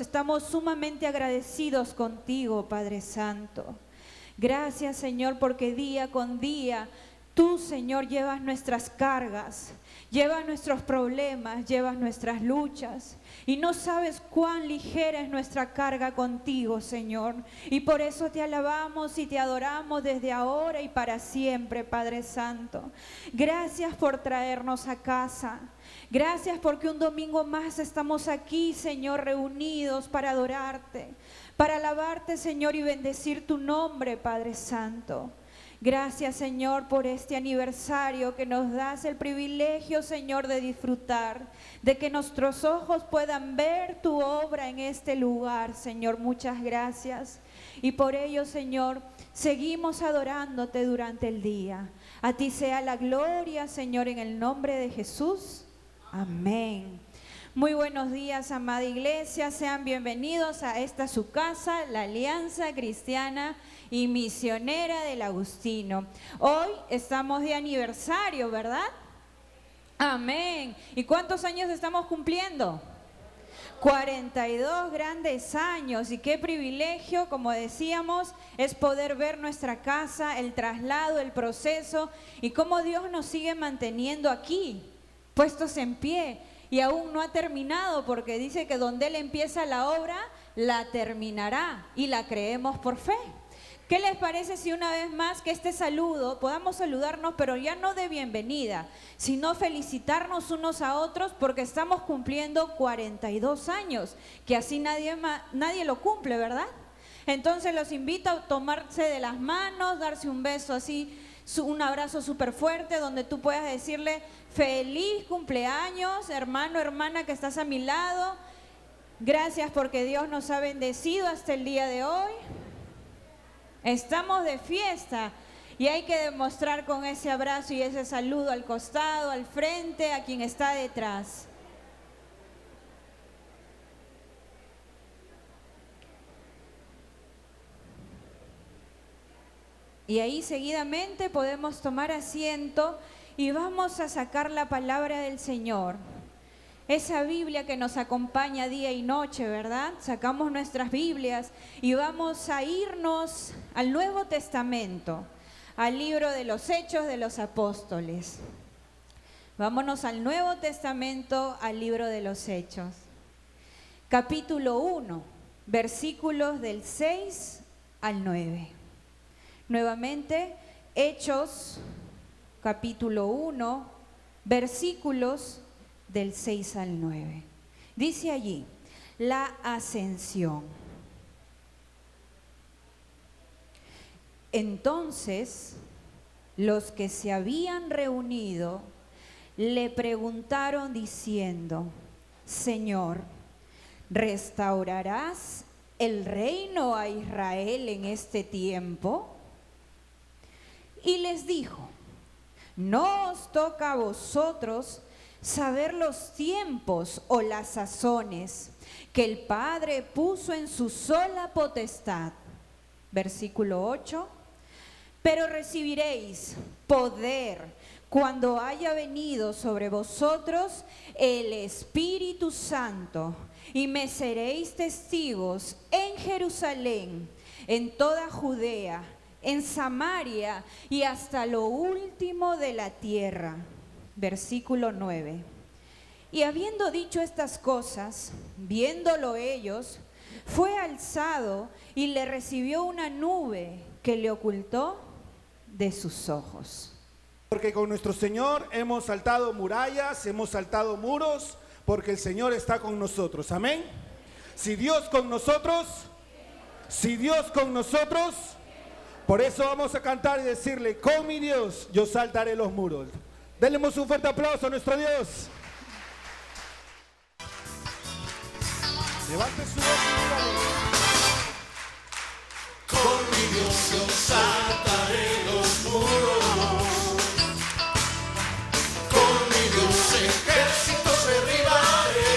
Estamos sumamente agradecidos contigo, Padre Santo. Gracias, Señor, porque día con día tú, Señor, llevas nuestras cargas, llevas nuestros problemas, llevas nuestras luchas. Y no sabes cuán ligera es nuestra carga contigo, Señor. Y por eso te alabamos y te adoramos desde ahora y para siempre, Padre Santo. Gracias por traernos a casa. Gracias porque un domingo más estamos aquí, Señor, reunidos para adorarte, para alabarte, Señor, y bendecir tu nombre, Padre Santo. Gracias, Señor, por este aniversario que nos das el privilegio, Señor, de disfrutar, de que nuestros ojos puedan ver tu obra en este lugar, Señor. Muchas gracias. Y por ello, Señor, seguimos adorándote durante el día. A ti sea la gloria, Señor, en el nombre de Jesús. Amén. Muy buenos días, amada iglesia. Sean bienvenidos a esta su casa, la Alianza Cristiana y Misionera del Agustino. Hoy estamos de aniversario, ¿verdad? Amén. ¿Y cuántos años estamos cumpliendo? 42 grandes años. Y qué privilegio, como decíamos, es poder ver nuestra casa, el traslado, el proceso y cómo Dios nos sigue manteniendo aquí, puestos en pie. Y aún no ha terminado, porque dice que donde Él empieza la obra, la terminará, y la creemos por fe. ¿Qué les parece si una vez más que este saludo, podamos saludarnos, pero ya no de bienvenida, sino felicitarnos unos a otros, porque estamos cumpliendo 42 años, que así nadie lo cumple, ¿verdad? Entonces los invito a tomarse de las manos, darse un beso así, un abrazo súper fuerte, donde tú puedas decirle feliz cumpleaños, hermano, hermana que estás a mi lado. Gracias porque Dios nos ha bendecido hasta el día de hoy. Estamos de fiesta y hay que demostrar con ese abrazo y ese saludo al costado, al frente, a quien está detrás. Y ahí seguidamente podemos tomar asiento y vamos a sacar la palabra del Señor. Esa Biblia que nos acompaña día y noche, ¿verdad? Sacamos nuestras Biblias y vamos a irnos al Nuevo Testamento, al libro de los Hechos de los Apóstoles. Vámonos al Nuevo Testamento, al libro de los Hechos. Capítulo 1, versículos del 6 al 9. Nuevamente, Hechos, capítulo 1, versículos del 6 al 9. Dice allí, la ascensión. Entonces, los que se habían reunido le preguntaron diciendo, Señor, ¿restaurarás el reino a Israel en este tiempo? Y les dijo, no os toca a vosotros saber los tiempos o las sazones que el Padre puso en su sola potestad. Versículo 8. Pero recibiréis poder cuando haya venido sobre vosotros el Espíritu Santo, y me seréis testigos en Jerusalén, en toda Judea, en Samaria y hasta lo último de la tierra. Versículo 9. Y habiendo dicho estas cosas, viéndolo ellos, fue alzado y le recibió una nube que le ocultó de sus ojos. Porque con nuestro Señor hemos saltado murallas, hemos saltado muros, porque el Señor está con nosotros. Amén. Si Dios con nosotros, por eso vamos a cantar y decirle, con mi Dios yo saltaré los muros. Denle un fuerte aplauso a nuestro Dios. Levante su voz y dígale. Con mi Dios yo saltaré los muros. Con mi Dios ejércitos derribaré.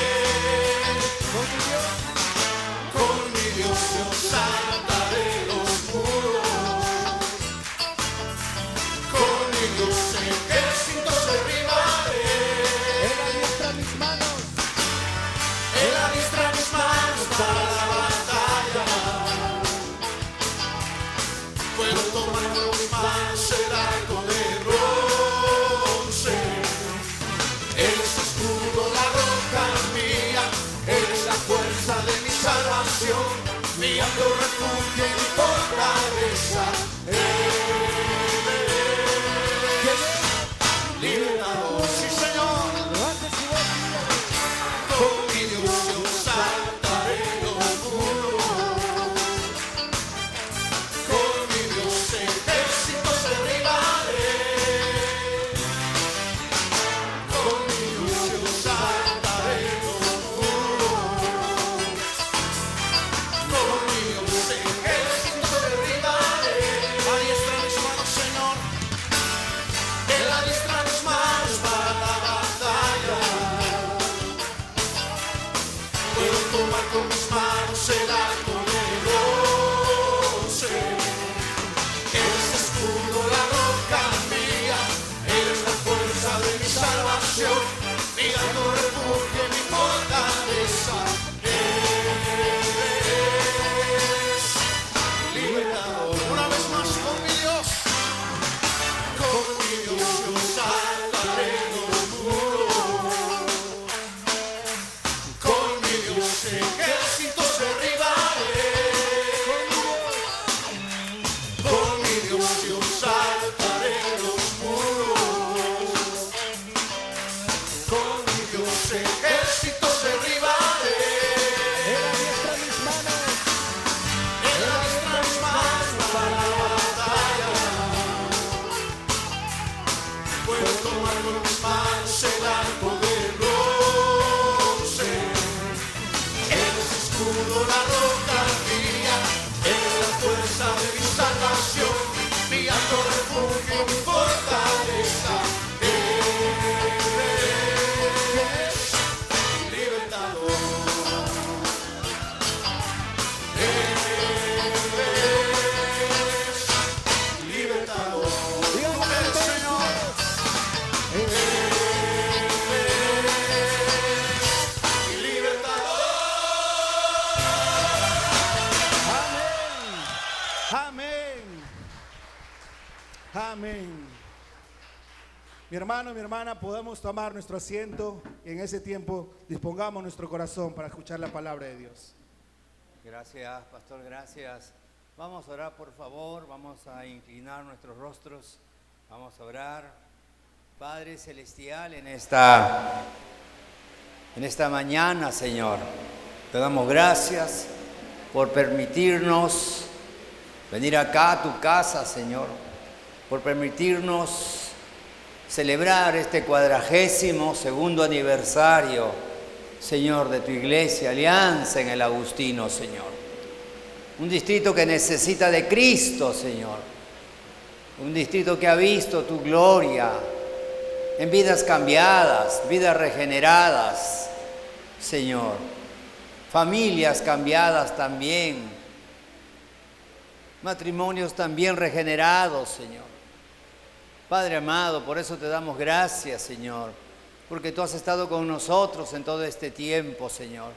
Con mi Dios yo saltaré los muros. Con mi Dios ejércitos derribaré. puedo tomar con mis manos el arco de bronce. Eres escudo, la roca mía, eres la fuerza de mi salvación, mi alto refugio, mi fortaleza. Eres libertador. Amén. Mi hermano, mi hermana, podemos tomar nuestro asiento y en ese tiempo dispongamos nuestro corazón para escuchar la palabra de Dios. Gracias, pastor, gracias. Vamos a orar, por favor, vamos a inclinar nuestros rostros, vamos a orar. Padre Celestial, en esta mañana, Señor, te damos gracias por permitirnos venir acá a tu casa, Señor, por permitirnos celebrar este 42º aniversario, Señor, de tu iglesia, Alianza en el Agustino, Señor. Un distrito que necesita de Cristo, Señor. Un distrito que ha visto tu gloria en vidas cambiadas, vidas regeneradas, Señor. Familias cambiadas también. Matrimonios también regenerados, Señor. Padre amado, por eso te damos gracias, Señor, porque tú has estado con nosotros en todo este tiempo, Señor.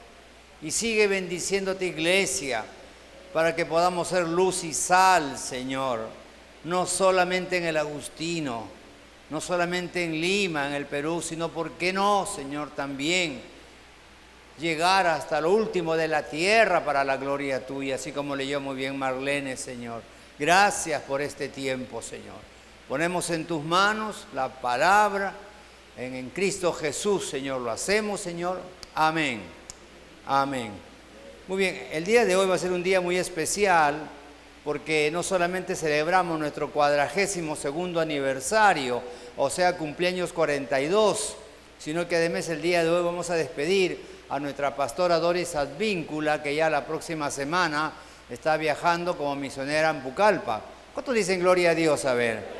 Y sigue bendiciendo a tu iglesia para que podamos ser luz y sal, Señor. No solamente en el Agustino, no solamente en Lima, en el Perú, sino, ¿por qué no, Señor, también llegar hasta lo último de la tierra para la gloria tuya, así como leyó muy bien Marlene, Señor. Gracias por este tiempo, Señor. Ponemos en tus manos la palabra, en Cristo Jesús, Señor, lo hacemos, Señor. Amén. Amén. Muy bien, el día de hoy va a ser un día muy especial porque no solamente celebramos nuestro 42º aniversario, o sea, cumpleaños 42, sino que además el día de hoy vamos a despedir a nuestra pastora Doris Advíncula, que ya la próxima semana está viajando como misionera en Pucallpa. ¿Cuántos dicen gloria a Dios? A ver.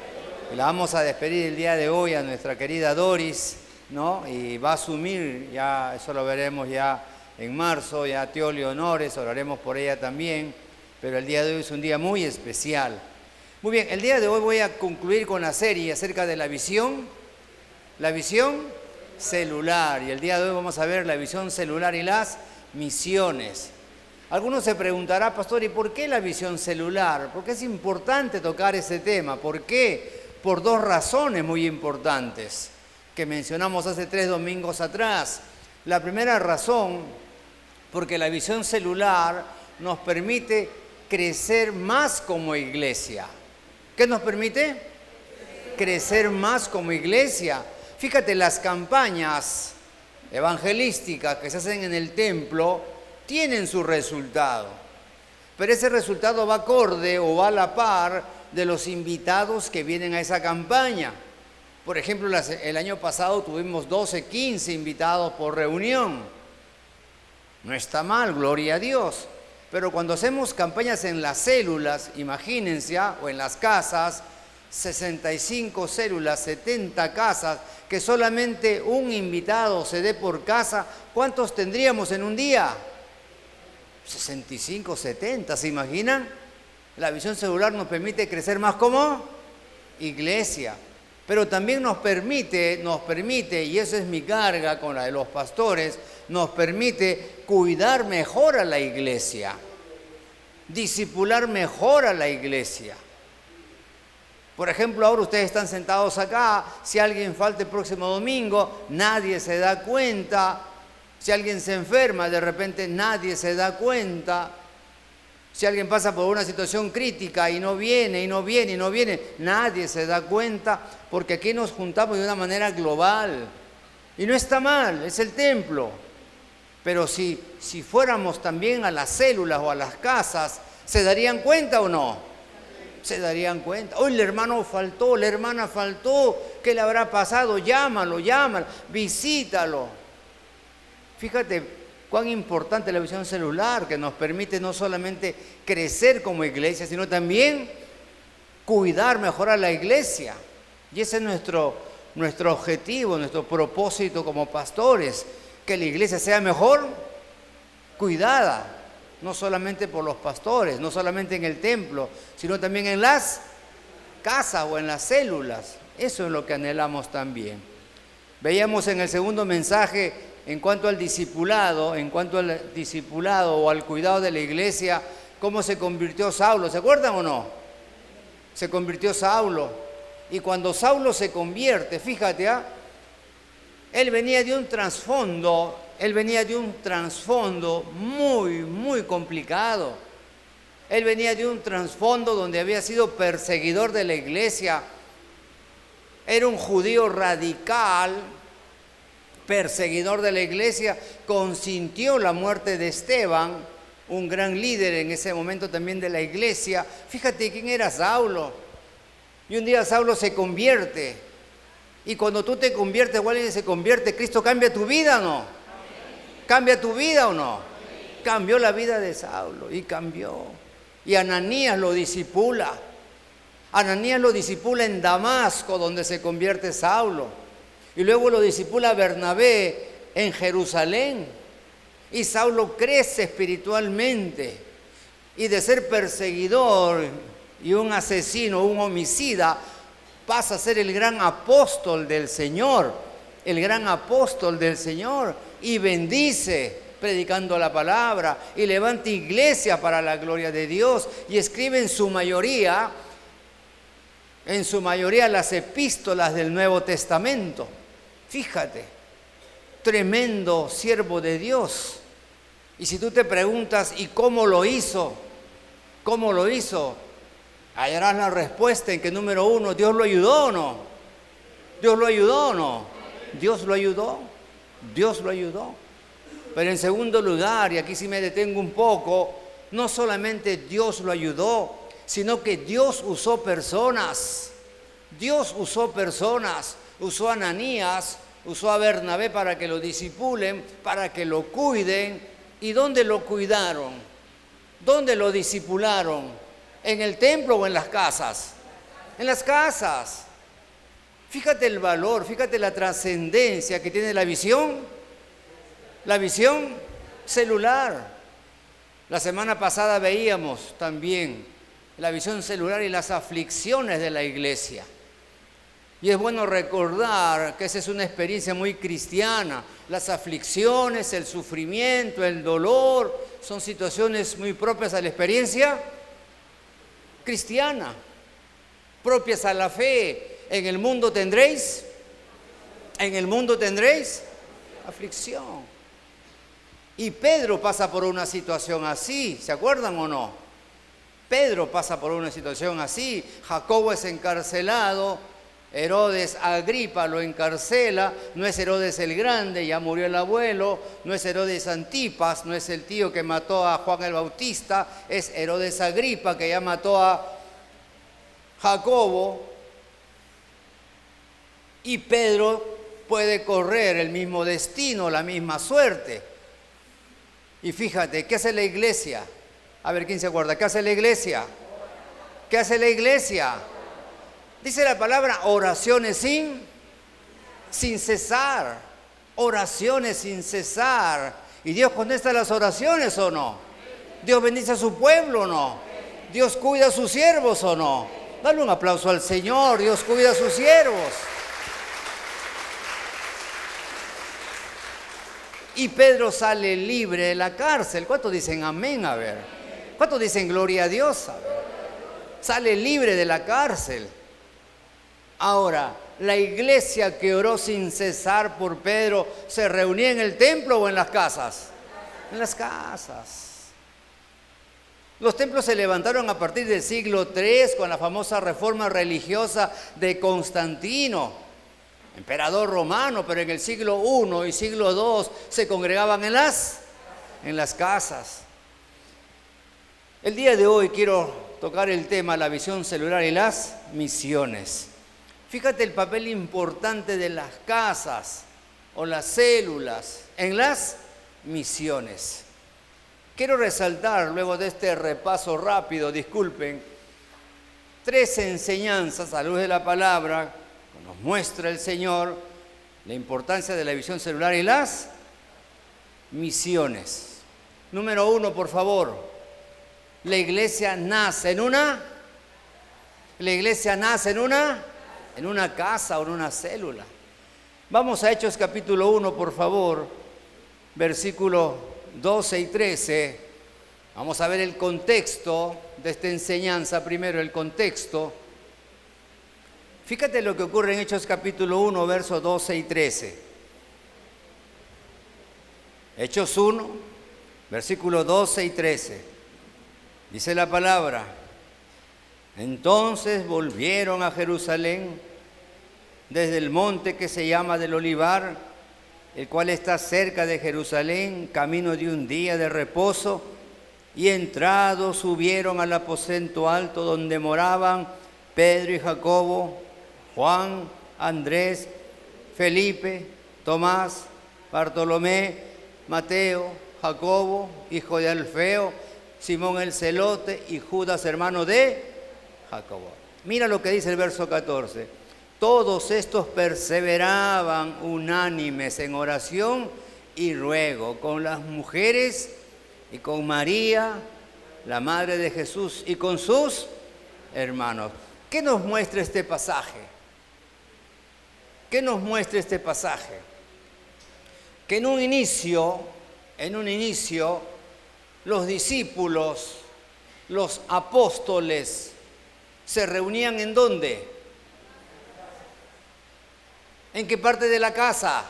La vamos a despedir el día de hoy a nuestra querida Doris, ¿no? Y va a asumir, ya eso lo veremos ya en marzo, ya Tío Leonores, oraremos por ella también, pero el día de hoy es un día muy especial. Muy bien, el día de hoy voy a concluir con la serie acerca de la visión celular, y el día de hoy vamos a ver la visión celular y las misiones. Algunos se preguntará, pastor, ¿y por qué la visión celular? ¿Por qué es importante tocar ese tema? ¿Por qué? Por dos razones muy importantes que mencionamos hace 3 domingos atrás. La primera razón, porque la visión celular nos permite crecer más como iglesia. ¿Qué nos permite? Crecer más como iglesia. Fíjate, las campañas evangelísticas que se hacen en el templo tienen su resultado, pero ese resultado va acorde o va a la par de los invitados que vienen a esa campaña. Por ejemplo, el año pasado tuvimos 12, 15 invitados por reunión. No está mal, gloria a Dios. Pero cuando hacemos campañas en las células, imagínense, o en las casas, 65 células, 70 casas, que solamente un invitado se dé por casa, ¿cuántos tendríamos en un día? 65, 70, ¿se imaginan? La visión celular nos permite crecer más como iglesia, pero también nos permite, y eso es mi carga con la de los pastores, nos permite cuidar mejor a la iglesia, discipular mejor a la iglesia. Por ejemplo, ahora ustedes están sentados acá, si alguien falta el próximo domingo, nadie se da cuenta. Si alguien se enferma, de repente nadie se da cuenta. Si alguien pasa por una situación crítica y no viene, nadie se da cuenta, porque aquí nos juntamos de una manera global. Y no está mal, es el templo. Pero si fuéramos también a las células o a las casas, ¿se darían cuenta o no? se darían cuenta. Hoy el hermano faltó, la hermana faltó, ¿qué le habrá pasado? Llámalo, visítalo. Fíjate cuán importante la visión celular, que nos permite no solamente crecer como iglesia, sino también cuidar, mejorar la iglesia. Y ese es nuestro objetivo, nuestro propósito como pastores, que la iglesia sea mejor cuidada, no solamente por los pastores, no solamente en el templo, sino también en las casas o en las células. Eso es lo que anhelamos también. Veíamos en el segundo mensaje, en cuanto al discipulado o al cuidado de la iglesia, cómo se convirtió Saulo. ¿Se acuerdan o no? Se convirtió Saulo. Y cuando Saulo se convierte, fíjate, él venía de un trasfondo muy, muy complicado. Él venía de un trasfondo donde había sido perseguidor de la iglesia. Era un judío radical, perseguidor de la iglesia, consintió la muerte de Esteban, un gran líder en ese momento también de la iglesia. Fíjate quién era Saulo. Y un día Saulo se convierte. Y cuando tú te conviertes o alguien se convierte, ¿Cristo cambia tu vida o no? ¿Cambia tu vida o no? Cambió la vida de Saulo y cambió. Y Ananías lo discipula. Ananías lo discipula en Damasco, donde se convierte Saulo. Y luego lo discipula Bernabé en Jerusalén. Y Saulo crece espiritualmente. Y de ser perseguidor y un asesino, un homicida, pasa a ser el gran apóstol del Señor. El gran apóstol del Señor. Y bendice predicando la palabra. Y levanta iglesia para la gloria de Dios. Y escribe en su mayoría las epístolas del Nuevo Testamento. Fíjate, tremendo siervo de Dios. Y si tú te preguntas, ¿y cómo lo hizo? ¿Cómo lo hizo? Hallarás la respuesta en que, número uno, ¿Dios lo ayudó o no? ¿Dios lo ayudó o no? Dios lo ayudó. Dios lo ayudó. Pero en segundo lugar, y aquí sí me detengo un poco, no solamente Dios lo ayudó, sino que Dios usó personas. Dios usó personas. Usó a Ananías, usó a Bernabé para que lo discipulen, para que lo cuiden. ¿Y dónde lo cuidaron? ¿Dónde lo discipularon? ¿En el templo o en las casas? En las casas. Fíjate el valor, fíjate la trascendencia que tiene la visión celular. La semana pasada veíamos también la visión celular y las aflicciones de la iglesia. Y es bueno recordar que esa es una experiencia muy cristiana. Las aflicciones, el sufrimiento, el dolor, son situaciones muy propias a la experiencia cristiana, propias a la fe. En el mundo tendréis aflicción. Y Pedro pasa por una situación así, ¿se acuerdan o no? Pedro pasa por una situación así. Jacobo es encarcelado, Herodes Agripa lo encarcela. No es Herodes el Grande, ya murió el abuelo. No es Herodes Antipas, no es el tío que mató a Juan el Bautista. Es Herodes Agripa, que ya mató a Jacobo. Y Pedro puede correr el mismo destino, la misma suerte. Y fíjate, ¿qué hace la iglesia? A ver, ¿quién se acuerda? ¿Qué hace la iglesia? ¿Qué hace la iglesia? Dice la palabra oraciones sin cesar. Oraciones sin cesar. ¿Y Dios contesta las oraciones o no? ¿Dios bendice a su pueblo o no? ¿Dios cuida a sus siervos o no? Dale un aplauso al Señor. Dios cuida a sus siervos. Y Pedro sale libre de la cárcel. ¿Cuántos dicen amén? A ver. ¿Cuántos dicen gloria a Dios? A ver. Sale libre de la cárcel. Ahora, la iglesia que oró sin cesar por Pedro, ¿se reunía en el templo o en las casas? En las casas. Los templos se levantaron a partir del siglo III con la famosa reforma religiosa de Constantino, emperador romano, pero en el siglo I y siglo II se congregaban en las casas. El día de hoy quiero tocar el tema, la visión celular y las misiones. Fíjate el papel importante de las casas o las células en las misiones. Quiero resaltar, luego de este repaso rápido, disculpen, 3 enseñanzas a luz de la palabra que nos muestra el Señor la importancia de la visión celular y las misiones. Número 1, por favor. La iglesia nace en una casa o en una célula. Vamos a Hechos capítulo 1, por favor, versículos 12 y 13. Vamos a ver el contexto de esta enseñanza. Primero, el contexto. Fíjate lo que ocurre en Hechos capítulo 1, versos 12 y 13. Hechos 1, versículos 12 y 13. Dice la palabra: entonces volvieron a Jerusalén desde el monte que se llama del Olivar, el cual está cerca de Jerusalén, camino de un día de reposo, y entrados subieron al aposento alto donde moraban Pedro y Jacobo, Juan, Andrés, Felipe, Tomás, Bartolomé, Mateo, Jacobo, hijo de Alfeo, Simón el celote y Judas, hermano de Jacobo. Mira lo que dice el verso 14. Todos estos perseveraban unánimes en oración y ruego con las mujeres y con María, la madre de Jesús, y con sus hermanos. ¿Qué nos muestra este pasaje? ¿Qué nos muestra este pasaje? Que en un inicio, los discípulos, los apóstoles, se reunían ¿en dónde? ¿En qué parte de la casa?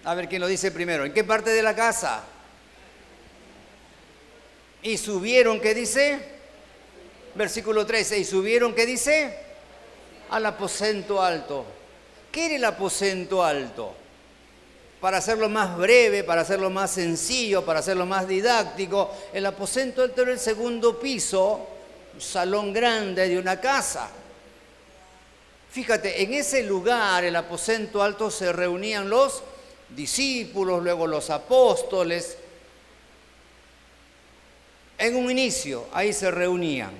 A ver quién lo dice primero. ¿En qué parte de la casa? Y subieron, ¿qué dice? Versículo 13. Y subieron, ¿qué dice? Al aposento alto. ¿Qué era el aposento alto? Para hacerlo más breve, para hacerlo más sencillo, para hacerlo más didáctico, el aposento alto era el segundo piso, un salón grande de una casa. Fíjate, en ese lugar, el aposento alto, se reunían los discípulos, luego los apóstoles. En un inicio, ahí se reunían.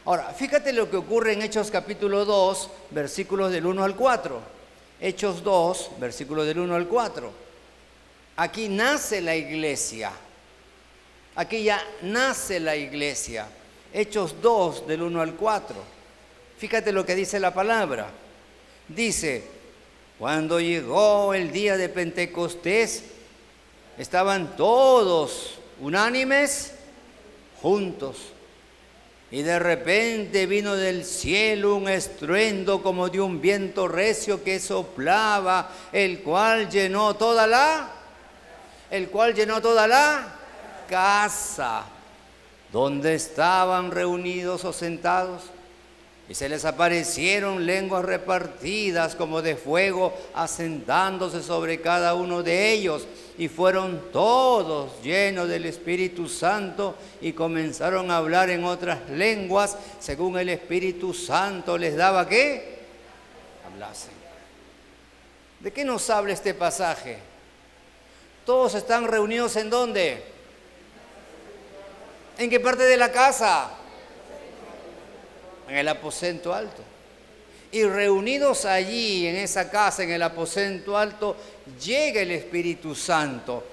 Ahora, fíjate lo que ocurre en Hechos capítulo 2, versículos del 1 al 4. Hechos 2, versículos del 1 al 4. Aquí nace la iglesia. Aquí ya nace la iglesia. Hechos 2, del 1 al 4. Fíjate lo que dice la palabra. Dice: cuando llegó el día de Pentecostés, estaban todos unánimes juntos. Y de repente vino del cielo un estruendo como de un viento recio que soplaba, el cual llenó toda la casa donde estaban reunidos o sentados. Y se les aparecieron lenguas repartidas como de fuego, asentándose sobre cada uno de ellos. Y fueron todos llenos del Espíritu Santo y comenzaron a hablar en otras lenguas, según el Espíritu Santo les daba que hablasen. ¿De qué nos habla este pasaje? Todos están reunidos ¿en dónde? ¿En qué parte de la casa? En el aposento alto. Y reunidos allí, en esa casa, en el aposento alto, llega el Espíritu Santo.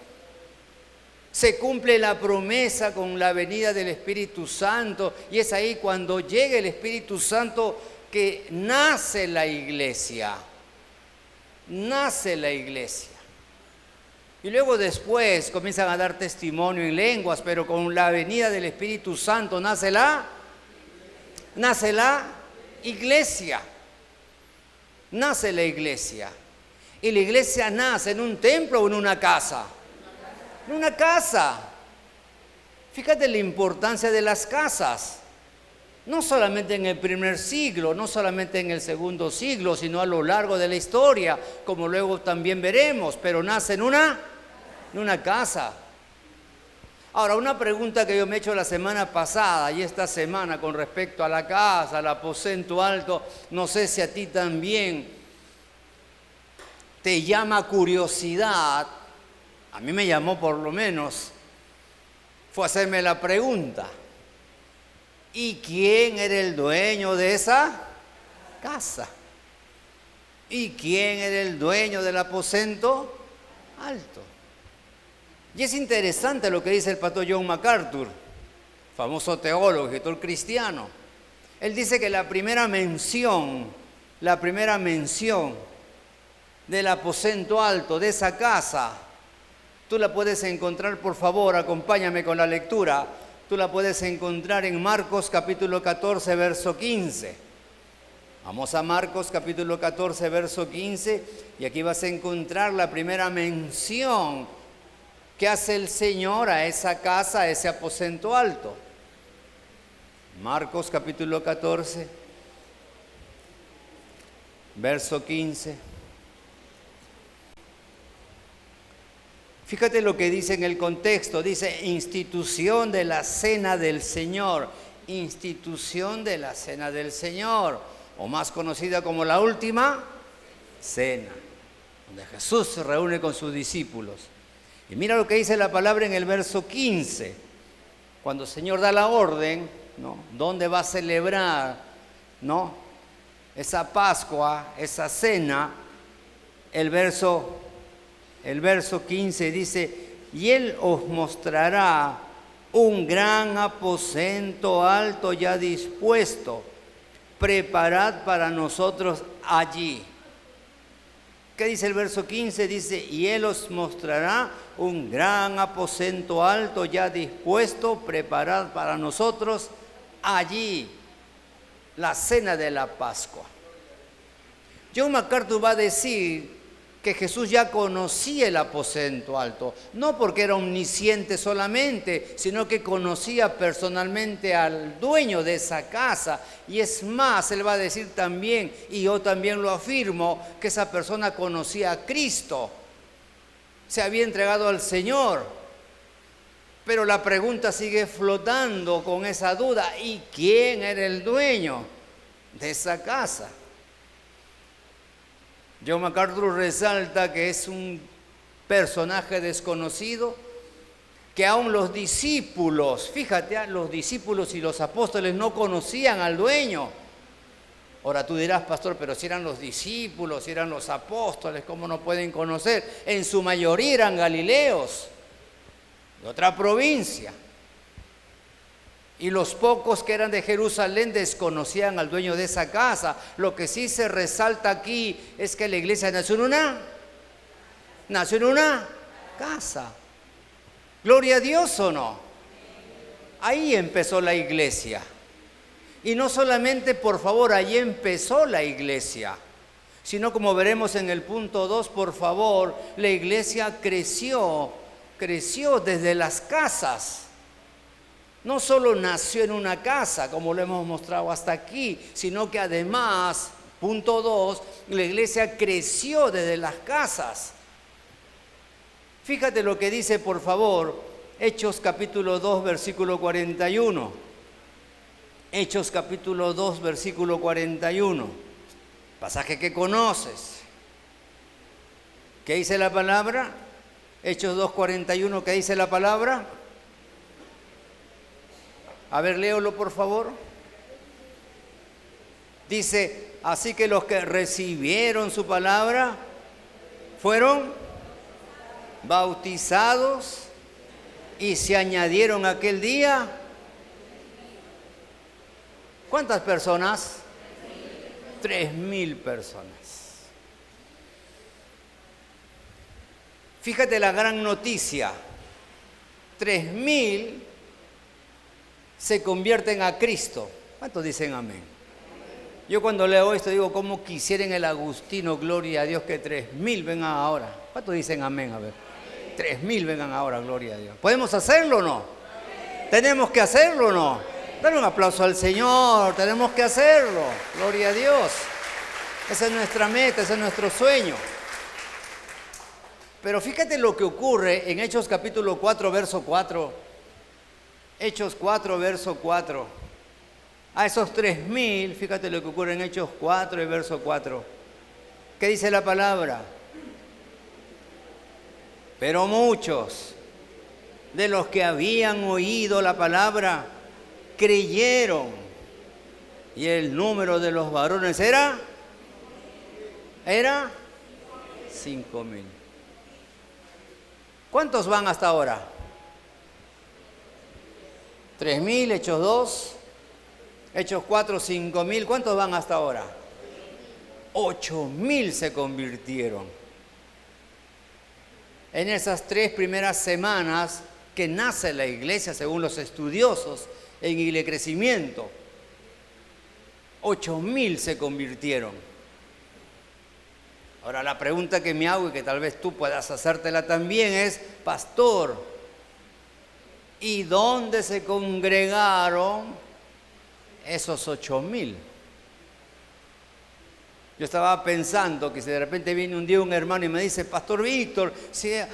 Se cumple la promesa con la venida del Espíritu Santo, y es ahí cuando llega el Espíritu Santo que nace la iglesia. Nace la iglesia. Y luego después comienzan a dar testimonio en lenguas, pero con la venida del Espíritu Santo nace la iglesia. Nace la iglesia. Y la iglesia nace en un templo o en una casa. En una casa. Fíjate la importancia de las casas. No solamente en el primer siglo, no solamente en el segundo siglo, sino a lo largo de la historia, como luego también veremos, pero nace en una casa. Ahora, una pregunta que yo me he hecho la semana pasada y esta semana con respecto a la casa, al aposento alto, no sé si a ti también te llama curiosidad, a mí me llamó por lo menos, fue hacerme la pregunta, ¿y quién era el dueño de esa casa? ¿Y quién era el dueño del aposento alto? Y es interesante lo que dice el pastor John MacArthur, famoso teólogo, escritor cristiano. Él dice que la primera mención del aposento alto de esa casa, tú la puedes encontrar, por favor, acompáñame con la lectura, tú la puedes encontrar en Marcos capítulo 14, verso 15. Vamos a Marcos capítulo 14, verso 15, y aquí vas a encontrar la primera mención que hace el Señor a esa casa, a ese aposento alto. Marcos capítulo 14, verso 15. Fíjate lo que dice en el contexto, dice institución de la cena del Señor, institución de la cena del Señor, o más conocida como la última cena, donde Jesús se reúne con sus discípulos. Y mira lo que dice la palabra en el verso 15, cuando el Señor da la orden, ¿no? ¿Dónde va a celebrar, ¿no? esa Pascua, esa cena? El verso 15 dice, y Él os mostrará un gran aposento alto ya dispuesto, preparad para nosotros allí. ¿Qué dice el verso 15? Dice, y Él os mostrará un gran aposento alto ya dispuesto, preparad para nosotros allí, la cena de la Pascua. John MacArthur va a decir que Jesús ya conocía el aposento alto, no porque era omnisciente solamente, sino que conocía personalmente al dueño de esa casa. Y es más, él va a decir también, y yo también lo afirmo, que esa persona conocía a Cristo, se había entregado al Señor. Pero la pregunta sigue flotando con esa duda, ¿y quién era el dueño de esa casa? John MacArthur resalta que es un personaje desconocido, que aún los discípulos, fíjate, los discípulos y los apóstoles no conocían al dueño. Ahora tú dirás, pastor, pero si eran los discípulos, si eran los apóstoles, ¿cómo no pueden conocer? En su mayoría eran galileos, de otra provincia. Y los pocos que eran de Jerusalén desconocían al dueño de esa casa. Lo que sí se resalta aquí es que la iglesia nació en una casa. Gloria a Dios, ¿o no? Ahí empezó la iglesia. Y no solamente, por favor, ahí empezó la iglesia, sino como veremos en el punto 2, por favor, la iglesia creció desde las casas. No solo nació en una casa, como lo hemos mostrado hasta aquí, sino que además, punto 2, la iglesia creció desde las casas. Fíjate lo que dice, por favor, Hechos capítulo 2, versículo 41. Hechos capítulo 2, versículo 41. Pasaje que conoces. ¿Qué dice la palabra? Hechos 2, 41, ¿qué dice la palabra? A ver, léelo por favor. Dice, así que los que recibieron su palabra fueron bautizados y se añadieron aquel día. ¿Cuántas personas? 3,000 personas. Fíjate la gran noticia. 3,000 se convierten a Cristo. ¿Cuántos dicen amén? Yo cuando leo esto digo, ¿cómo quisiera en el Agustino, gloria a Dios, que 3,000 vengan ahora? ¿Cuántos dicen amén? A ver, 3,000 vengan ahora, gloria a Dios. ¿Podemos hacerlo o no? ¿Tenemos que hacerlo o no? Dale un aplauso al Señor, tenemos que hacerlo, gloria a Dios. Esa es nuestra meta, ese es nuestro sueño. Pero fíjate lo que ocurre en Hechos capítulo 4, verso 4. Hechos 4, verso 4. A esos 3.000, fíjate lo que ocurre en Hechos 4 y verso 4. ¿Qué dice la palabra? Pero muchos de los que habían oído la palabra creyeron, y el número de los varones era 5.000. ¿Cuántos van hasta ahora? 3.000, Hechos 2, Hechos 4, 5.000. ¿Cuántos van hasta ahora? 8.000 se convirtieron. En esas 3 primeras semanas que nace la iglesia, según los estudiosos, en Iglesia de Crecimiento, 8.000 se convirtieron. Ahora la pregunta que me hago y que tal vez tú puedas hacértela también es: pastor, ¿y dónde se congregaron esos 8.000? Yo estaba pensando que si de repente viene un día un hermano y me dice: Pastor Víctor, se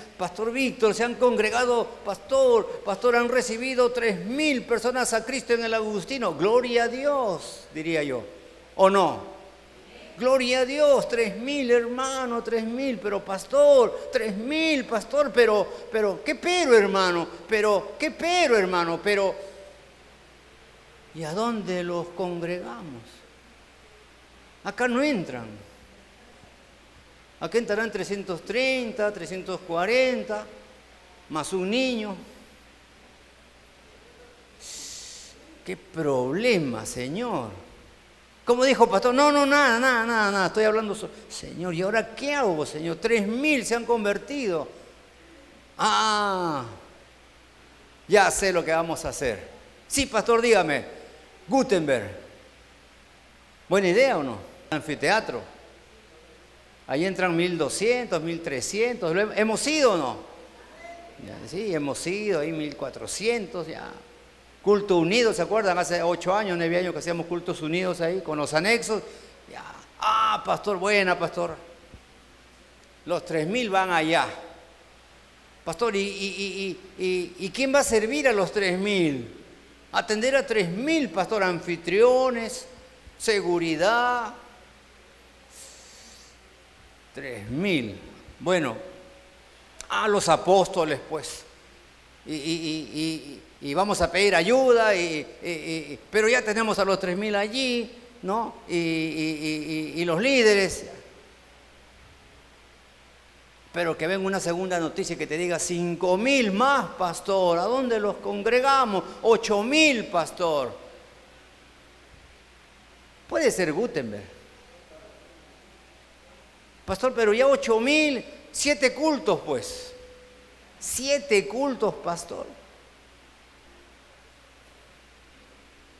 han congregado, pastor, han recibido 3.000 personas a Cristo en el Agustino. Gloria a Dios, diría yo, ¿o no? Gloria a Dios, 3.000 hermano, 3.000, pero pastor, 3.000, pastor, pero, ¿qué pero hermano? Pero, ¿y a dónde los congregamos? Acá no entran. Acá entrarán 330, 340, más un niño. ¡Qué problema, Señor! ¿Cómo dijo pastor? No, nada, estoy hablando Señor, ¿y ahora qué hago, Señor? 3.000 se han convertido. Ya sé lo que vamos a hacer. Sí, pastor, dígame. Gutenberg. ¿Buena idea o no? Anfiteatro. Ahí entran 1.200, 1.300. ¿Hemos ido o no? Sí, hemos ido, ahí 1.400 ya. Culto unido, ¿se acuerdan? Hace 8 años, 9 años que hacíamos cultos unidos ahí con los anexos. Ya. Pastor, buena, pastor. Los 3.000 van allá. Pastor, ¿y quién va a servir a los 3.000? Atender a 3.000, pastor, anfitriones, seguridad. 3.000. Bueno, los apóstoles, pues. Y vamos a pedir ayuda, pero ya tenemos a los 3.000 allí, ¿no? Y los líderes. Pero que venga una segunda noticia que te diga 5.000 más, pastor. ¿A dónde los congregamos? 8.000, pastor. Puede ser Gutenberg. Pastor, pero ya 8.000, 7 cultos, pues. 7 cultos, pastor.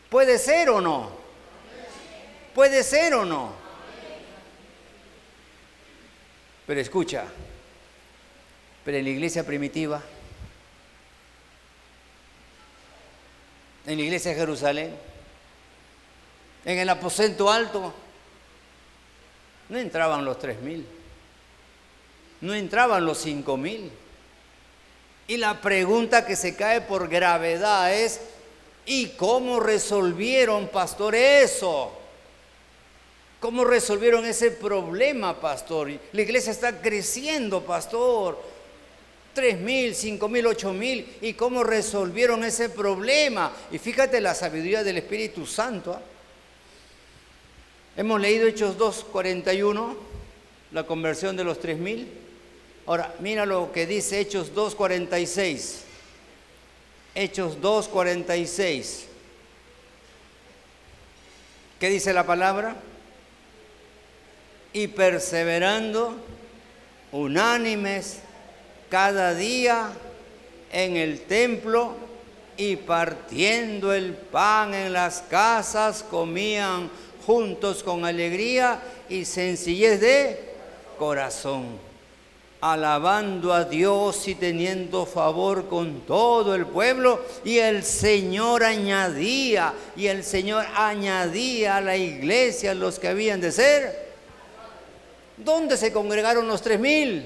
¿Puede ser o no? ¿Puede ser o no? Pero escucha, pero en la iglesia primitiva, en la iglesia de Jerusalén, en el aposento alto, no entraban los 3.000, no entraban los 5.000. Y la pregunta que se cae por gravedad es: ¿y cómo resolvieron, pastor, eso? ¿Cómo resolvieron ese problema, pastor? La iglesia está creciendo, pastor. 3.000, 5.000, 8.000. ¿Y cómo resolvieron ese problema? Y fíjate la sabiduría del Espíritu Santo. Hemos leído Hechos 2:41, la conversión de los 3.000. Ahora, mira lo que dice Hechos 2:46. Hechos 2:46. ¿Qué dice la palabra? Y perseverando unánimes cada día en el templo y partiendo el pan en las casas, comían juntos con alegría y sencillez de corazón, alabando a Dios y teniendo favor con todo el pueblo. Y el Señor añadía a la iglesia los que habían de ser. ¿Dónde se congregaron los 3.000?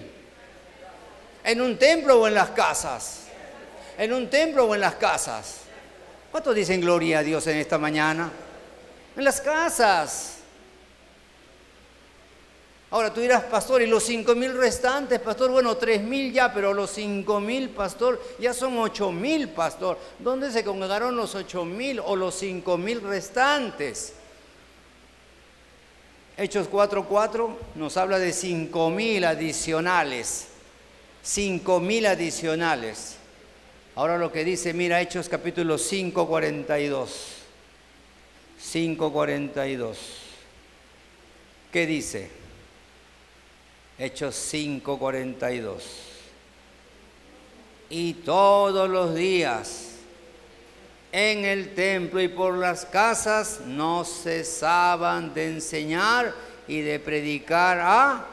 ¿En un templo o en las casas? ¿En un templo o en las casas? ¿Cuántos dicen gloria a Dios en esta mañana? En las casas. Ahora tú dirás, pastor, ¿y los 5,000 restantes, pastor? Bueno, 3,000 ya, pero los 5,000, pastor, ya son 8,000, pastor. ¿Dónde se congregaron los 8,000 o los 5,000 restantes? Hechos 4:4 nos habla de 5,000 adicionales. 5,000 adicionales. Ahora lo que dice, mira, Hechos capítulo 5:42. 5:42. ¿Qué dice? Hechos 5:42. Y todos los días en el templo y por las casas no cesaban de enseñar y de predicar a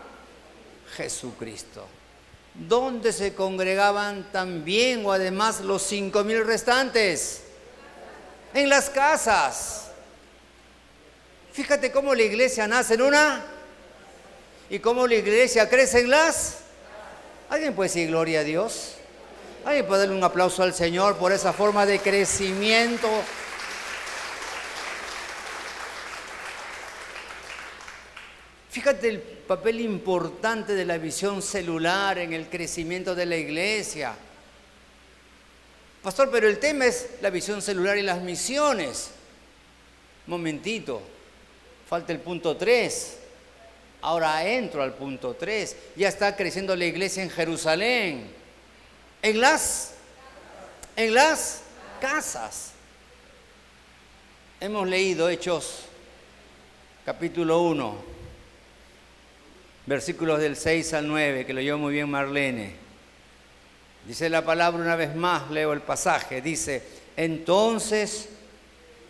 Jesucristo. ¿Dónde se congregaban también o además los 5,000 restantes? En las casas. Fíjate cómo la iglesia nace en una y cómo la iglesia crece en las. ¿Alguien puede decir gloria a Dios? ¿Alguien puede darle un aplauso al Señor por esa forma de crecimiento? Fíjate el papel importante de la visión celular en el crecimiento de la iglesia. Pastor, pero el tema es la visión celular y las misiones. Momentito, falta el punto 3. Ahora entro al punto 3. Ya está creciendo la iglesia en Jerusalén. En las casas. Hemos leído Hechos capítulo 1, versículos del 6 al 9, que lo leyó muy bien Marlene. Dice la palabra una vez más, leo el pasaje. Dice, entonces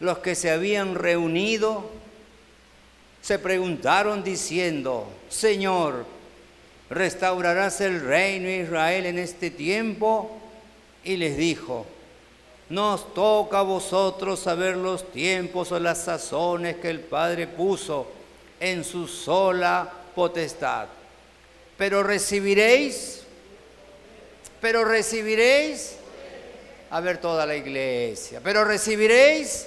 los que se habían reunido se preguntaron diciendo, Señor, ¿restaurarás el reino de Israel en este tiempo? Y les dijo, no os toca a vosotros saber los tiempos o las sazones que el Padre puso en su sola potestad. Pero recibiréis, a ver toda la iglesia, pero recibiréis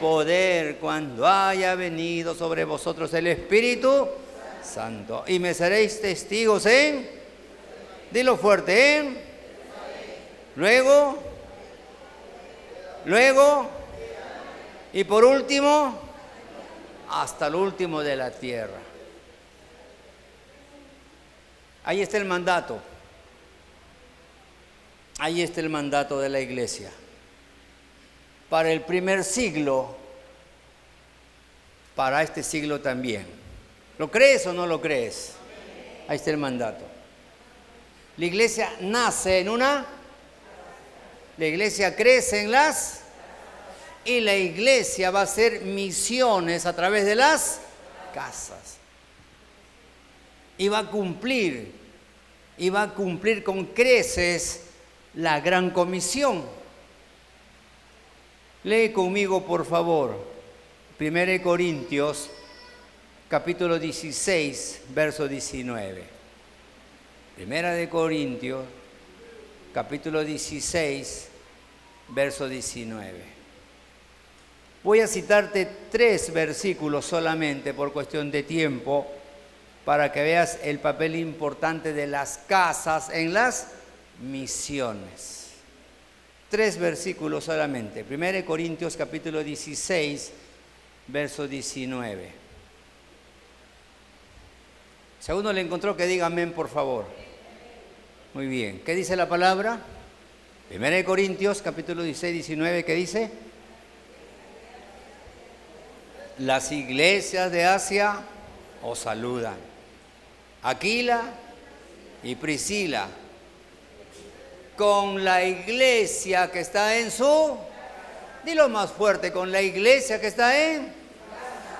poder cuando haya venido sobre vosotros el Espíritu Santo. Y me seréis testigos en, dilo fuerte, en, luego, y por último, hasta el último de la tierra. Ahí está el mandato. Ahí está el mandato de la iglesia. Para el primer siglo, para este siglo también. ¿Lo crees o no lo crees? Ahí está el mandato. La iglesia nace en una, la iglesia crece en las, y la iglesia va a hacer misiones a través de las casas. Y va a cumplir con creces la gran comisión. Lee conmigo, por favor, 1 Corintios, capítulo 16, verso 19. 1 Corintios, capítulo 16, verso 19. Voy a citarte 3 versículos solamente por cuestión de tiempo, para que veas el papel importante de las casas en las misiones. 3 versículos solamente. 1 Corintios capítulo 16, verso 19. Si a uno le encontró, que diga amén, por favor. Muy bien. ¿Qué dice la palabra? 1 Corintios capítulo 16, 19, ¿qué dice? Las iglesias de Asia os saludan. Aquila y Priscila, con la iglesia que está en su, dilo más fuerte, con la iglesia que está en,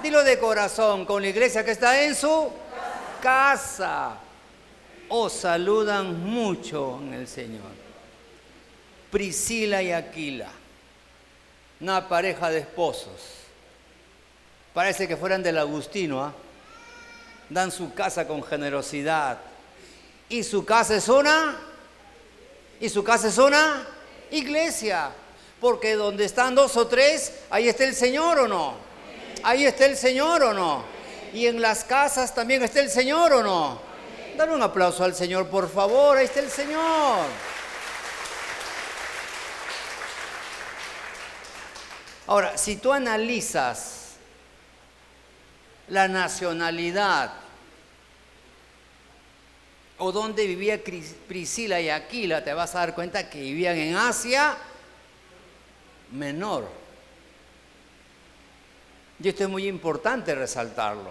dilo de corazón, con la iglesia que está en su casa, os saludan mucho en el Señor. Priscila y Aquila, una pareja de esposos, parece que fueran del Agustino, ¿ah? Dan su casa con generosidad, y su casa es una iglesia. Porque donde están dos o tres, ahí está el Señor, ¿o no? Ahí está el Señor, ¿o no? Y en las casas también está el Señor, ¿o no? Dale un aplauso al Señor, por favor. Ahí está el Señor. Ahora, si tú analizas la nacionalidad o dónde vivía Priscila y Aquila, te vas a dar cuenta que vivían en Asia Menor. Y esto es muy importante resaltarlo.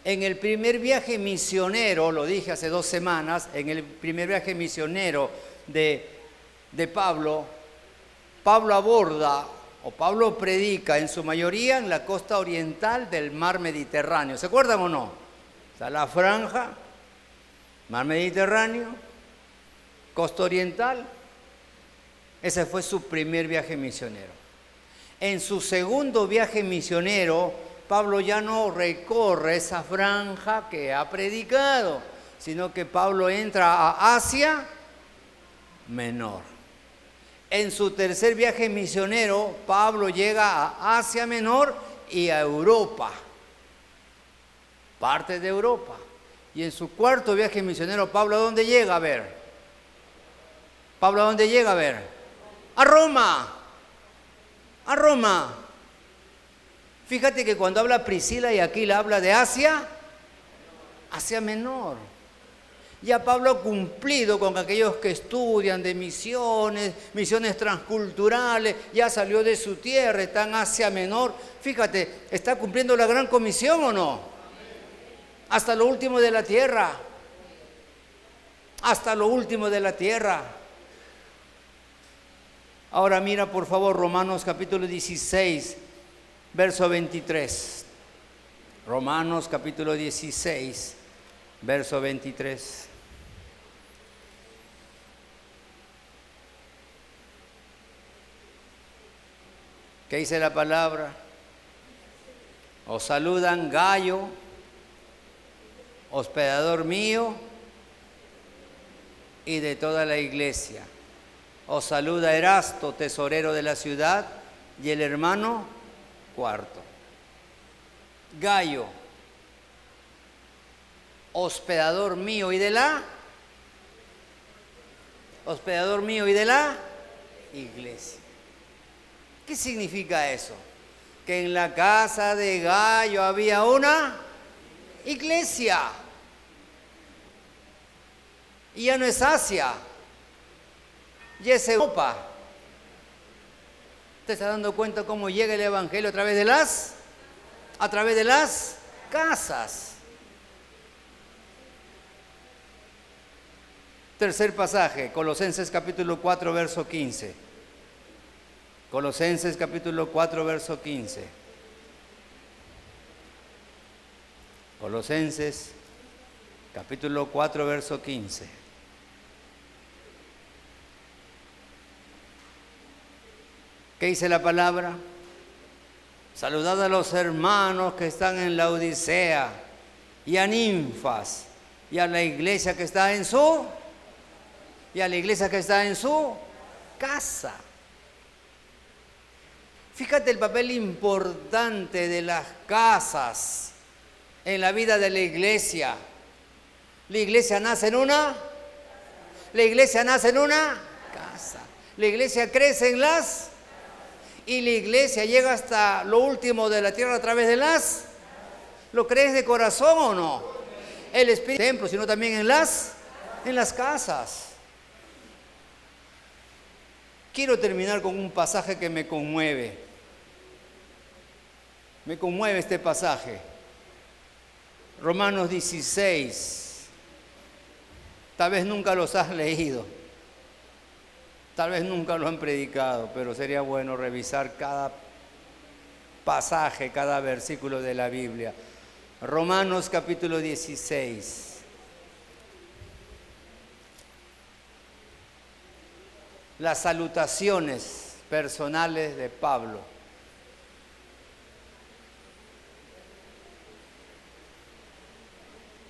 En el primer viaje misionero, lo dije hace 2 semanas, en el primer viaje misionero de Pablo, Pablo aborda o Pablo predica en su mayoría en la costa oriental del mar Mediterráneo. ¿Se acuerdan o no? Está la franja, mar Mediterráneo, costa oriental. Ese fue su primer viaje misionero. En su segundo viaje misionero, Pablo ya no recorre esa franja que ha predicado, sino que Pablo entra a Asia Menor. En su tercer viaje misionero, Pablo llega a Asia Menor y a Europa, parte de Europa. Y en su cuarto viaje misionero, Pablo, ¿a dónde llega? A ver. Pablo, ¿a dónde llega? A ver. A Roma. A Roma. Fíjate que cuando habla Priscila y Aquila habla de Asia Menor. Ya Pablo ha cumplido con aquellos que estudian de misiones transculturales, ya salió de su tierra, está en Asia Menor. Fíjate, ¿está cumpliendo la gran comisión o no? Hasta lo último de la tierra. Hasta lo último de la tierra. Ahora mira por favor Romanos capítulo 16, verso 23. Romanos capítulo 16, verso 23. ¿Qué dice la palabra? Os saludan Gayo, hospedador mío, y de toda la iglesia. Os saluda Erasto, tesorero de la ciudad, y el hermano Cuarto. Gayo, hospedador mío y de la iglesia. ¿Qué significa eso? Que en la casa de Gayo había una iglesia. Y ya no es Asia, ya es Europa. ¿Te estás dando cuenta cómo llega el evangelio a través de las casas? Tercer pasaje, Colosenses capítulo 4, verso 15. Colosenses capítulo 4, verso 15. Colosenses capítulo 4, verso 15. ¿Qué dice la palabra? Saludad a los hermanos que están en la Odisea y a Ninfas y a la iglesia que está en su casa. Fíjate el papel importante de las casas en la vida de la iglesia. La iglesia nace en una casa. La iglesia crece en las y la iglesia llega hasta lo último de la tierra a través de las. ¿Lo crees de corazón o no? El Espíritu templo, sino también en las casas. Quiero terminar con un pasaje que me conmueve. Me conmueve este pasaje. Romanos 16. Tal vez nunca los has leído. Tal vez nunca lo han predicado, pero sería bueno revisar cada pasaje, cada versículo de la Biblia. Romanos capítulo 16. Las salutaciones personales de Pablo.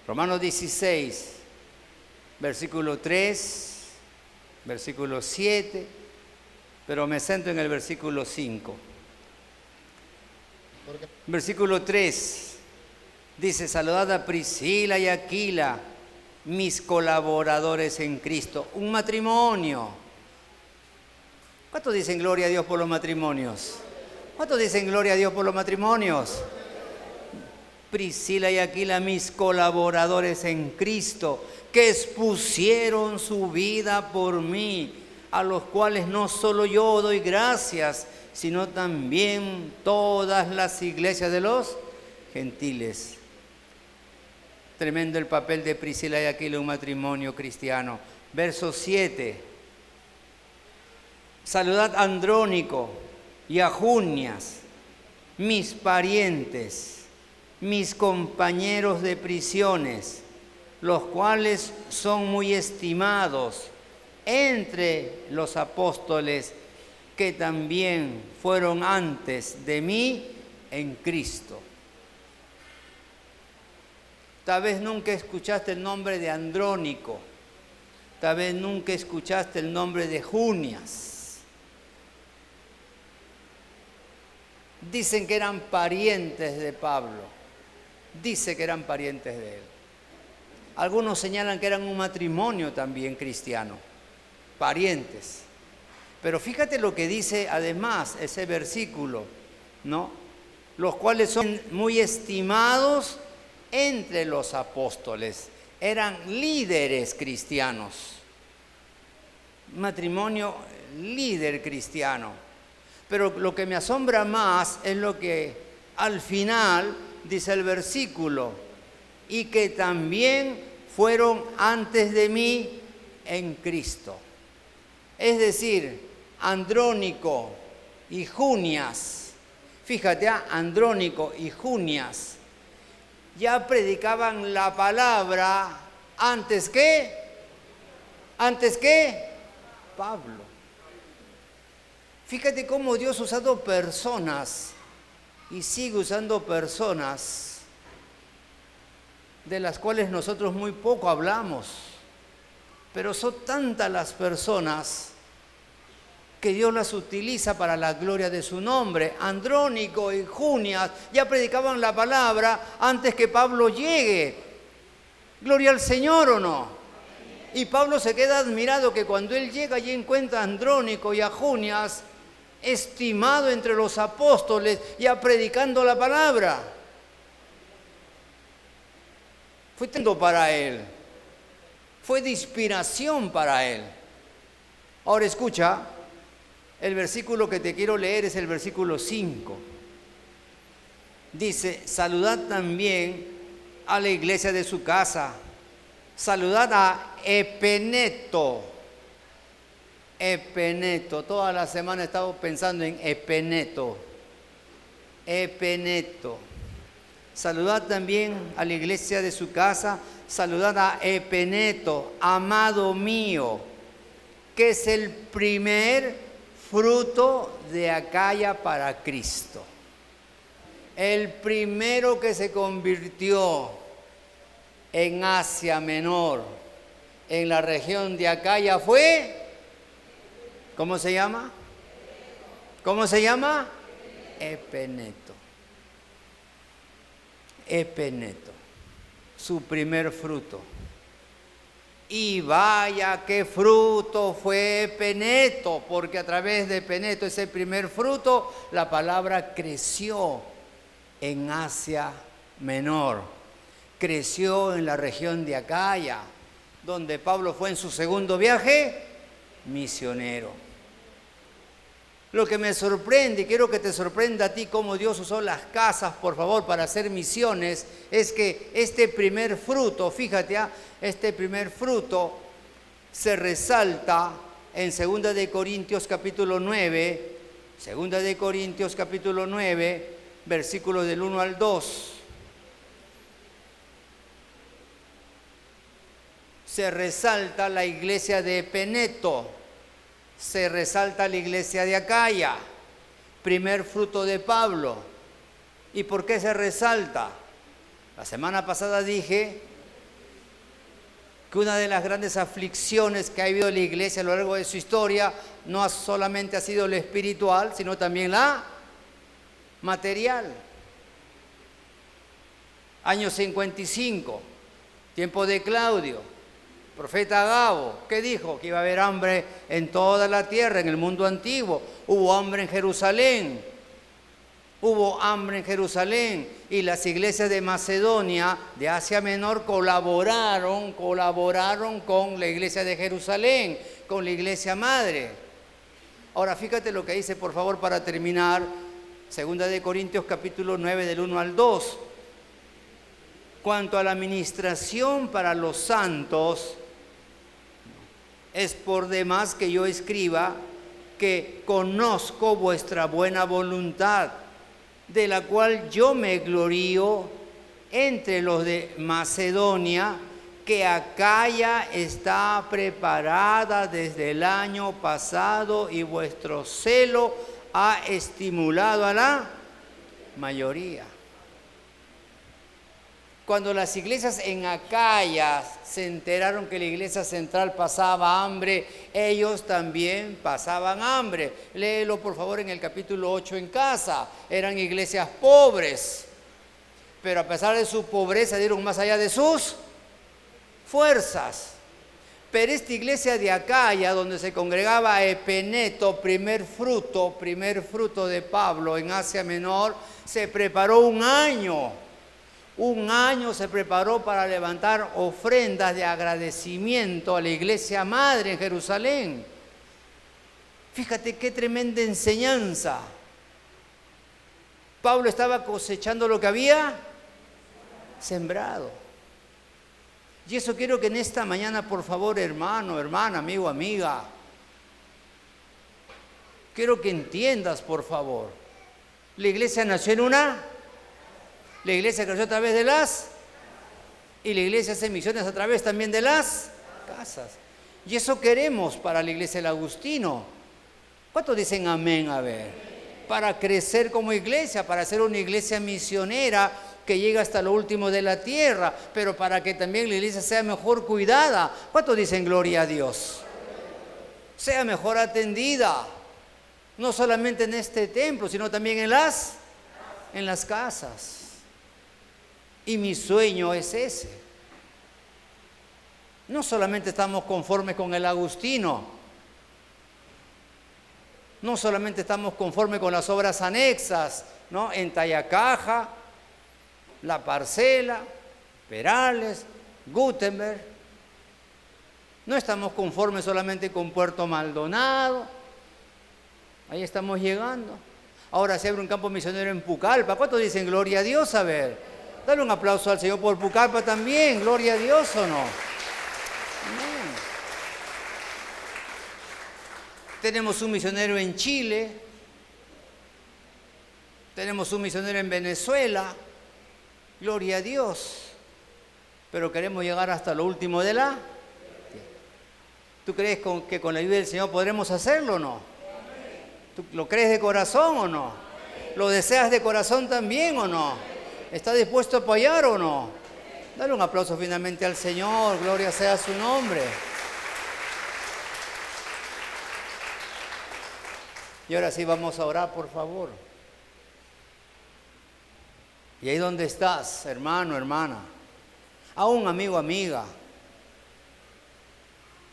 Romanos 16, versículo 3, versículo 7 pero me centro en el versículo 5. Versículo 3 dice: saludad a Priscila y Aquila, mis colaboradores en Cristo. Un matrimonio. ¿Cuántos dicen gloria a Dios por los matrimonios? ¿Cuántos dicen gloria a Dios por los matrimonios? Priscila y Aquila, mis colaboradores en Cristo, que expusieron su vida por mí, a los cuales no solo yo doy gracias, sino también todas las iglesias de los gentiles. Tremendo el papel de Priscila y Aquila, un matrimonio cristiano. Verso 7. Saludad a Andrónico y a Junias, mis parientes, mis compañeros de prisiones, los cuales son muy estimados entre los apóstoles que también fueron antes de mí en Cristo. Tal vez nunca escuchaste el nombre de Andrónico, tal vez nunca escuchaste el nombre de Junias. Dicen que eran parientes de Pablo, dice que eran parientes de él. Algunos señalan que eran un matrimonio también cristiano, parientes. Pero fíjate lo que dice además ese versículo, ¿no? Los cuales son muy estimados entre los apóstoles. Eran líderes cristianos. Matrimonio líder cristiano. Pero lo que me asombra más es lo que al final dice el versículo: y que también fueron antes de mí en Cristo. Es decir, Andrónico y Junias, fíjate, Andrónico y Junias ya predicaban la palabra antes que Pablo. Fíjate cómo Dios ha usado personas y sigue usando personas de las cuales nosotros muy poco hablamos, pero son tantas las personas que Dios las utiliza para la gloria de su nombre. Andrónico y Junias ya predicaban la palabra antes que Pablo llegue. Gloria al Señor, ¿o no? Y Pablo se queda admirado que cuando él llega y encuentra a Andrónico y a Junias, estimado entre los apóstoles, ya predicando la palabra. Fue tremendo para él, fue de inspiración para él. Ahora escucha, el versículo que te quiero leer es el versículo 5. Dice: saludad también a la iglesia de su casa, saludad a Epeneto. Epeneto, toda la semana he estado pensando en Epeneto. Epeneto. Saludad también a la iglesia de su casa, saludad a Epeneto, amado mío, que es el primer fruto de Acaya para Cristo. El primero que se convirtió en Asia Menor, en la región de Acaya, fue... ¿Cómo se llama? ¿Cómo se llama? Epeneto. Epeneto, su primer fruto. Y vaya qué fruto fue Epeneto, porque a través de Epeneto, ese primer fruto, la palabra creció en Asia Menor. Creció en la región de Acaya, donde Pablo fue en su segundo viaje misionero. Lo que me sorprende, y quiero que te sorprenda a ti cómo Dios usó las casas, por favor, para hacer misiones, es que este primer fruto, fíjate, este primer fruto se resalta en 2 de Corintios capítulo 9, 2 de Corintios capítulo 9, versículos del 1 al 2. Se resalta la iglesia de Epeneto, se resalta la iglesia de Acaya, primer fruto de Pablo. ¿Y por qué se resalta? La semana pasada dije que una de las grandes aflicciones que ha habido en la iglesia a lo largo de su historia no solamente ha sido la espiritual, sino también la material. Año 55, tiempo de Claudio, profeta Agabo, ¿qué dijo? Que iba a haber hambre en toda la tierra, en el mundo antiguo. Hubo hambre en Jerusalén. Hubo hambre en Jerusalén y las iglesias de Macedonia, de Asia Menor, colaboraron con la iglesia de Jerusalén, con la iglesia madre. Ahora fíjate lo que dice, por favor, para terminar, 2 de Corintios capítulo 9 del 1 al 2. Cuanto a la administración para los santos, es por demás que yo escriba que conozco vuestra buena voluntad, de la cual yo me glorío entre los de Macedonia, que Acaya está preparada desde el año pasado y vuestro celo ha estimulado a la mayoría. Cuando las iglesias en Acaya se enteraron que la iglesia central pasaba hambre, ellos también pasaban hambre. Léelo por favor en el capítulo 8 en casa. Eran iglesias pobres, pero a pesar de su pobreza dieron más allá de sus fuerzas. Pero esta iglesia de Acaya, donde se congregaba Epeneto, primer fruto de Pablo en Asia Menor, se preparó un año se preparó para levantar ofrendas de agradecimiento a la iglesia madre en Jerusalén. Fíjate qué tremenda enseñanza. Pablo estaba cosechando lo que había sembrado. Y eso quiero que en esta mañana, por favor, hermano, hermana, amigo, amiga, quiero que entiendas, por favor. La iglesia nació en la iglesia creció a través de y la iglesia hace misiones a través también de las casas. Y eso queremos para la iglesia del Agustino. ¿Cuántos dicen amén? A ver, para crecer como iglesia, para ser una iglesia misionera que llega hasta lo último de la tierra, pero para que también la iglesia sea mejor cuidada. ¿Cuántos dicen gloria a Dios? Sea mejor atendida, no solamente en este templo, sino también en las casas. Y mi sueño es ese. No solamente estamos conformes con el Agustino, no solamente estamos conformes con las obras anexas, ¿no? En Tayacaja, La Parcela, Perales, Gutenberg. No estamos conformes solamente con Puerto Maldonado. Ahí estamos llegando. Ahora se abre un campo misionero en Pucallpa. ¿Cuántos dicen gloria a Dios? A ver. Dale un aplauso al Señor por Pucallpa también, gloria a Dios, ¿o no? Amén. Tenemos un misionero en Chile, tenemos un misionero en Venezuela, gloria a Dios, pero queremos llegar hasta lo último de la... ¿Tú crees que con la ayuda del Señor podremos hacerlo o no? ¿Tú lo crees de corazón o no? ¿Lo deseas de corazón también o no? ¿Está dispuesto a apoyar o no? Dale un aplauso finalmente al Señor, gloria sea su nombre. Y ahora sí vamos a orar, por favor. Y ahí donde estás, hermano, hermana, aún amigo, amiga,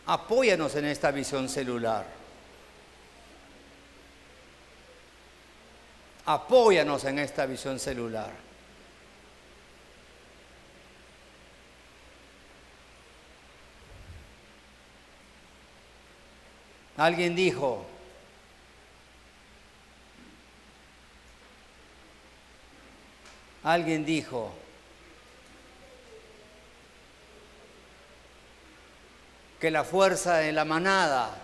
apóyanos en esta visión celular. Apóyanos en esta visión celular. Alguien dijo, que la fuerza de la manada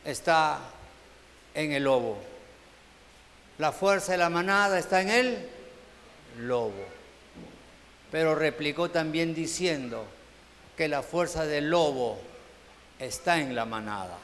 está en el lobo. La fuerza de la manada está en el lobo. Pero replicó también diciendo que la fuerza del lobo está en la manada.